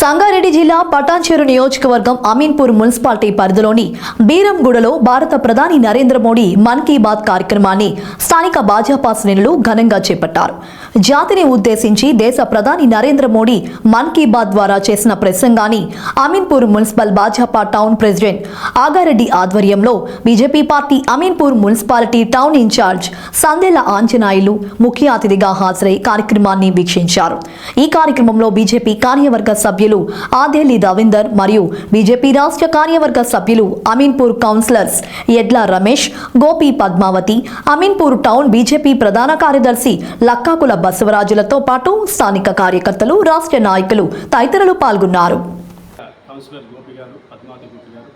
సంగారెడ్డి జిల్లా పటాన్చెరు నియోజకవర్గం అమీన్పూర్ మున్సిపాలిటీ పరిధిలోని బీరంగూడలో భారత ప్రధాని నరేంద్ర మోడీ మన్ కీ బాత్ కార్యక్రమాన్ని స్థానిక భాజపా శ్రేణులు ఘనంగా చేపట్టారు. జాతిని ఉద్దేశించి దేశ ప్రధాని నరేంద్ర మోడీ మన్ కీ బాత్ ద్వారా చేసిన ప్రసంగాన్ని Ameenpur municipal Bhajapa town president Agareddy ఆధ్వర్యంలో BJP party Ameenpur municipality town incharge Sandela Anjaneyulu ముఖ్య అతిథిగా హాజరై కార్యక్రమాన్ని వీక్షించారు. ఈ కార్యక్రమంలో బీజేపీ కార్యవర్గ సభ్యులు ఆదేలి రవీందర్ మరియు బీజేపీ రాష్ట్ర కార్యవర్గ సభ్యులు అమీన్పూర్ కౌన్సిలర్స్ ఎడ్ల రమేష్, గోపి పద్మావతి, అమీన్పూర్ టౌన్ బీజేపీ ప్రధాన కార్యదర్శి లక్కాకుల బసవరాజులతో పాటు స్థానిక కార్యకర్తలు, రాష్ట్ర నాయకులు తదితరులు పాల్గొన్నారు. కౌన్సిలర్ గోపి గారు, పద్మావతి గోపి గారు,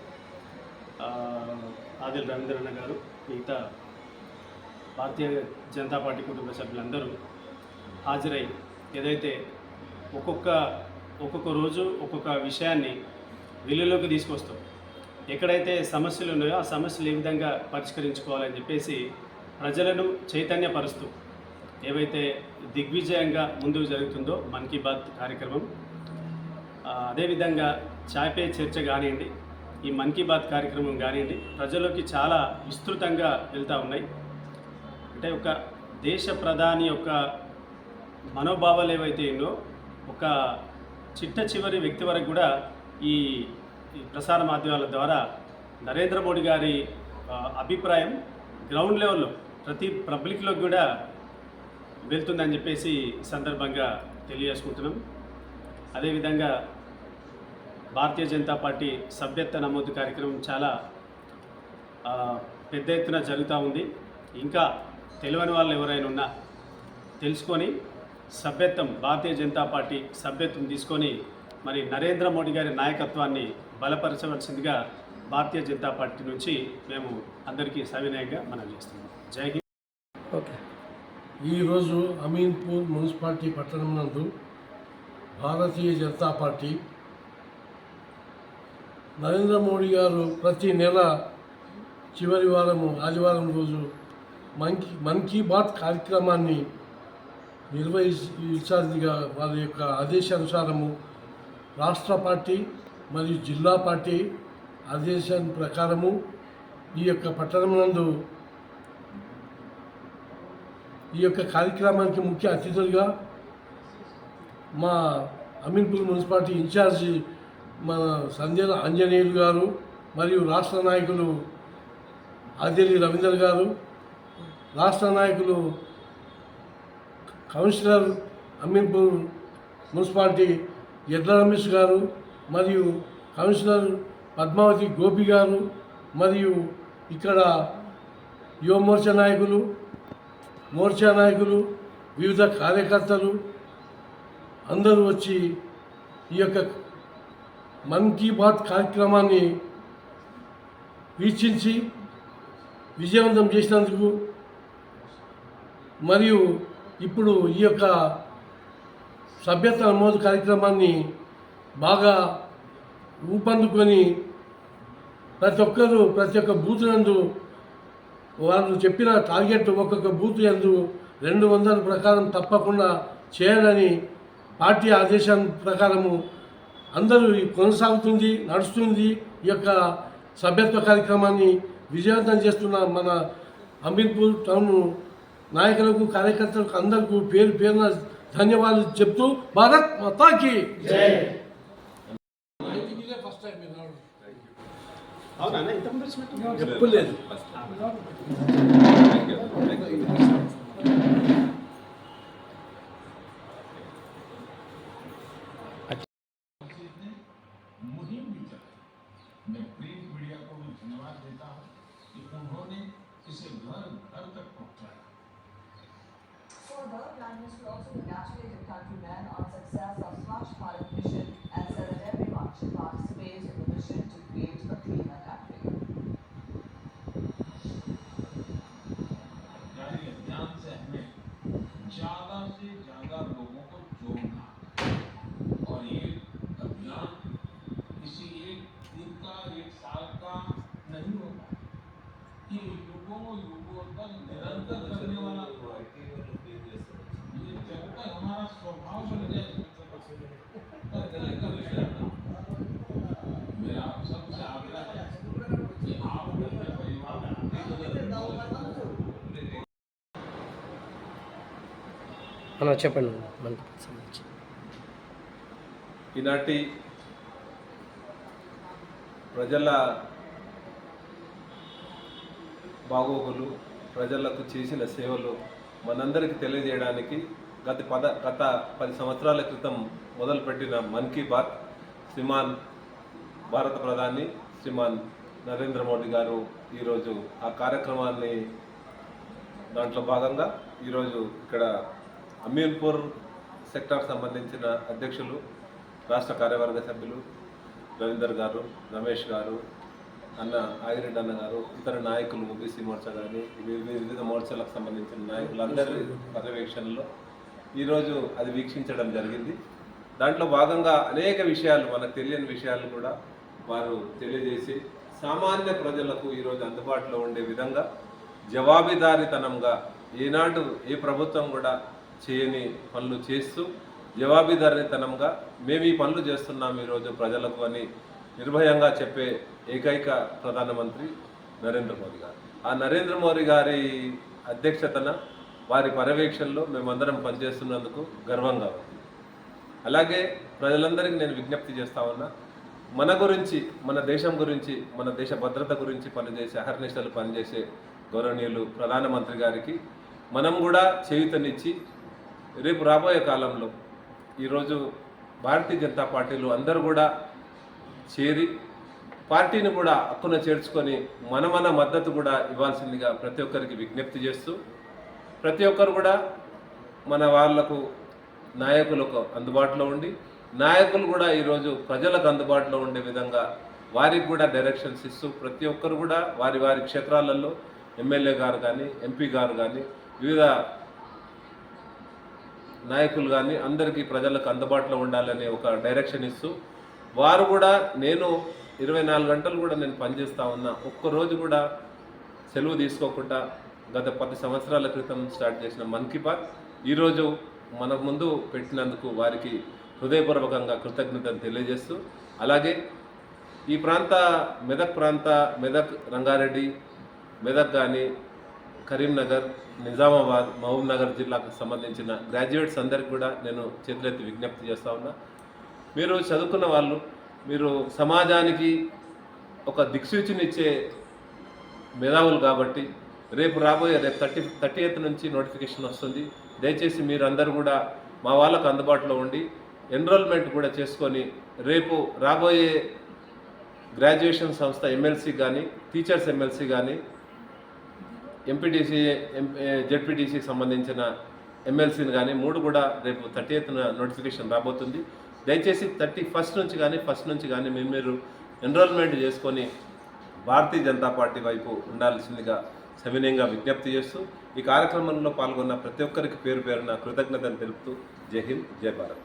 ఆదిల్ రవీంద్రన్న గారు, మిగతా భారతీయ జనతా పార్టీ కుటుంబ సభ్యులందరూ హాజరై ఏదైతే ఒక్కొక్క రోజు ఒక్కొక్క విషయాన్ని వెలుగులోకి తీసుకొస్తాం, ఎక్కడైతే సమస్యలు ఉన్నాయో ఆ సమస్యలు ఏ విధంగా పరిష్కరించుకోవాలని చెప్పేసి ప్రజలను చైతన్యపరుస్తూ ఏవైతే దిగ్విజయంగా ముందుకు జరుగుతుందో మన్ కీ బాత్ కార్యక్రమం, అదేవిధంగా చాయ్ పే చర్చ కానివ్వండి, ఈ మన్ కీ బాత్ కార్యక్రమం కానివ్వండి, ప్రజల్లోకి చాలా విస్తృతంగా వెళ్తూ ఉన్నాయి. అంటే ఒక దేశ ప్రధాని యొక్క మనోభావాలు ఏవైతే ఉన్నో ఒక చిట్ట చివరి వ్యక్తి వరకు కూడా ఈ ప్రసార మాధ్యమాల ద్వారా నరేంద్ర మోడీ గారి అభిప్రాయం గ్రౌండ్ లెవెల్లో ప్రతి పబ్లిక్లోకి కూడా వెళ్తుందని చెప్పేసి సందర్భంగా తెలియజేసుకుంటున్నాం. అదేవిధంగా భారతీయ జనతా పార్టీ సభ్యత్వ నమోదు కార్యక్రమం చాలా పెద్ద ఎత్తున జరుగుతూ ఉంది. ఇంకా తెలియని వాళ్ళు ఎవరైనా ఉన్నా తెలుసుకొని భారతీయ జనతా పార్టీ సభ్యత్వం తీసుకొని మరి నరేంద్ర మోడీ గారి నాయకత్వాన్ని బలపరచవలసిందిగా భారతీయ జనతా పార్టీ నుంచి మేము అందరికీ సవినయంగా మనం చేస్తున్నాం. జై హింద్. ఓకే. ఈరోజు అమీన్పూర్ మున్సిపాలిటీ పట్టణం నందు భారతీయ జనతా పార్టీ నరేంద్ర మోడీ గారు ప్రతి నెల చివరి వారము ఆదివారం రోజు మన్ కీ బాత్ కార్యక్రమాన్ని నిర్వహించాలిగా వారి యొక్క ఆదేశానుసారము రాష్ట్ర పార్టీ మరియు జిల్లా పార్టీ ఆదేశం ప్రకారము ఈ యొక్క పట్టణం నందు ఈ యొక్క కార్యక్రమానికి ముఖ్య అతిథులుగా మా అమీన్పూర్ మున్సిపాలిటీ ఇన్ఛార్జి మన సందేల ఆంజనేయులు గారు మరియు రాష్ట్ర నాయకులు ఆదేలి రవీందర్ గారు, రాష్ట్ర నాయకులు కౌన్సిలర్ అమీన్పూర్ మున్సిపాలిటీ ఎడ్ల రమేష్ గారు మరియు కౌన్సిలర్ పద్మావతి గోపి గారు మరియు ఇక్కడ యువ మోర్చా నాయకులు వివిధ కార్యకర్తలు అందరూ వచ్చి ఈ యొక్క మన్ కీ బాత్ కార్యక్రమాన్ని వీక్షించి విజయవంతం చేసినందుకు మరియు ఇప్పుడు ఈ యొక్క సభ్యత్వ నమోదు కార్యక్రమాన్ని బాగా ఊపందుకొని ప్రతి ఒక్క బూత్ నందు వాళ్ళు చెప్పిన టార్గెట్ ఒక్కొక్క బూత్ యందు 200 ప్రకారం తప్పకుండా చేయాలని పార్టీ ఆదేశం ప్రకారము అందరూ నడుస్తుంది. ఈ యొక్క సభ్యత్వ కార్యక్రమాన్ని విజయవంతం చేస్తున్న మన అమీన్పూర్ టౌన్ నాయకులకు, కార్యకర్తలకు అందరికీ పేరున ధన్యవాదాలు చెప్తూ భారత్ మాతాకి జై. చెప్పలేదు. मैं प्रिंट मीडिया को भी धन्यवाद देता हूँ कि उन्होंने इसे घर घर तक पहुँचाया. Further, Prime Minister also congratulated countrymen on success of Swachh Bharat mission and said that everyone should participate in the mission to create a cleaner country. जारी अभियान से हमें ज़्यादा से ज़्यादा लोगों को जोड़ना और ये अभियान किसी एक दिन का, एक साल का नहीं होगा, ये युगों तक निरंतर करने वाला, ये जब तक हमारा स्वभाव बन जाए అన్న చెప్పండి మనకి సంబంధించి. ఈనాటి ప్రజల బాగోగులు, ప్రజలకు చేసిన సేవలు మనందరికీ తెలియజేయడానికి గత 10 సంవత్సరాల క్రితం మొదలుపెట్టిన మన్ కీ బాత్ శ్రీమాన్ భారత ప్రధాని శ్రీమాన్ నరేంద్ర మోడీ గారు ఈరోజు ఆ కార్యక్రమాన్ని దాంట్లో భాగంగా ఈరోజు ఇక్కడ అమీన్పూర్ సెక్టార్ సంబంధించిన అధ్యక్షులు, రాష్ట్ర కార్యవర్గ సభ్యులు రవీందర్ గారు, రమేష్ గారు, అన్న ఆగిరెడ్డి అన్న గారు, ఇతర నాయకులు ఓబీసీ మోర్చా కానీ వివిధ మోర్చాలకు సంబంధించిన నాయకులందరి పర్యవేక్షణలో ఈరోజు అది వీక్షించడం జరిగింది. దాంట్లో భాగంగా అనేక విషయాలు, మనకు తెలియని విషయాలు కూడా వారు తెలియజేసి సామాన్య ప్రజలకు ఈరోజు అందుబాటులో ఉండే విధంగా జవాబుదారీతనంగా ఈనాడు ఏ ప్రభుత్వం కూడా చేయని పనులు చేస్తూ జవాబుదారీతనంగా మేము ఈ పనులు చేస్తున్నాం ఈరోజు ప్రజలకు అని నిర్భయంగా చెప్పే ఏకైక ప్రధానమంత్రి నరేంద్ర మోదీ గారు. ఆ నరేంద్ర మోదీ గారి అధ్యక్షతన, వారి పర్యవేక్షణలో మేమందరం పనిచేస్తున్నందుకు గర్వంగా ఉంది. అలాగే ప్రజలందరికీ నేను విజ్ఞప్తి చేస్తా ఉన్నా, మన గురించి, మన దేశం గురించి, మన దేశ భద్రత గురించి పనిచేసే, అహర్నిశలు పనిచేసే గౌరవనీయులు ప్రధానమంత్రి గారికి మనం కూడా చేయూతనిచ్చి రేపు రాబోయే కాలంలో ఈరోజు భారతీయ జనతా పార్టీలో అందరూ కూడా చేరి పార్టీని కూడా హక్కున చేర్చుకొని మన మద్దతు కూడా ఇవ్వాల్సిందిగా ప్రతి ఒక్కరికి విజ్ఞప్తి చేస్తూ, ప్రతి ఒక్కరు కూడా మన వాళ్లకు, నాయకులకు అందుబాటులో ఉండి, నాయకులు కూడా ఈరోజు ప్రజలకు అందుబాటులో ఉండే విధంగా వారికి కూడా డైరెక్షన్స్ ఇస్తూ, ప్రతి ఒక్కరు కూడా వారి వారి క్షేత్రాలలో ఎమ్మెల్యే గారు కానీ, ఎంపీ గారు కానీ, వివిధ నాయకులు కానీ అందరికీ ప్రజలకు అందుబాటులో ఉండాలని ఒక డైరెక్షన్ ఇస్తూ, వారు కూడా నేను 24 గంటలు కూడా నేను పనిచేస్తూ ఉన్నా, ఒక్కరోజు కూడా సెలవు తీసుకోకుండా గత 10 సంవత్సరాల క్రితం స్టార్ట్ చేసిన మన్ కీ బాత్ ఈరోజు మన ముందు పెట్టినందుకు వారికి హృదయపూర్వకంగా కృతజ్ఞతలు తెలియజేస్తూ, అలాగే ఈ ప్రాంత మెదక్, రంగారెడ్డి, మెదక్ కానీ, కరీంనగర్, నిజామాబాద్, మహబూబ్ నగర్ జిల్లాకు సంబంధించిన గ్రాడ్యుయేట్స్ అందరికీ కూడా నేను చేతులెత్తి విజ్ఞప్తి చేస్తూ ఉన్నా. మీరు చదువుకున్న వాళ్ళు, మీరు సమాజానికి ఒక దిక్సూచినిచ్చే మేధావులు కాబట్టి రేపు 30th నుంచి నోటిఫికేషన్ వస్తుంది. దయచేసి మీరందరూ కూడా మా వాళ్ళకు అందుబాటులో ఉండి ఎన్రోల్మెంట్ కూడా చేసుకొని రేపు రాబోయే గ్రాడ్యుయేషన్ సంస్థ ఎమ్మెల్సీ కానీ, టీచర్స్ ఎమ్మెల్సీ కానీ, ఎంపీటీసీ, జెడ్పీటీసీకి సంబంధించిన ఎమ్మెల్సీని కానీ 3 కూడా రేపు 30th నోటిఫికేషన్ రాబోతుంది. దయచేసి 31st నుంచి కానీ మీరు ఎన్రోల్మెంట్ చేసుకొని భారతీయ జనతా పార్టీ వైపు ఉండాల్సిందిగా సవినయంగా విజ్ఞప్తి చేస్తూ, ఈ కార్యక్రమంలో పాల్గొన్న ప్రతి ఒక్కరికి పేరు పేరున కృతజ్ఞతలు తెలుపుతూ జై హింద్, జై భారత్.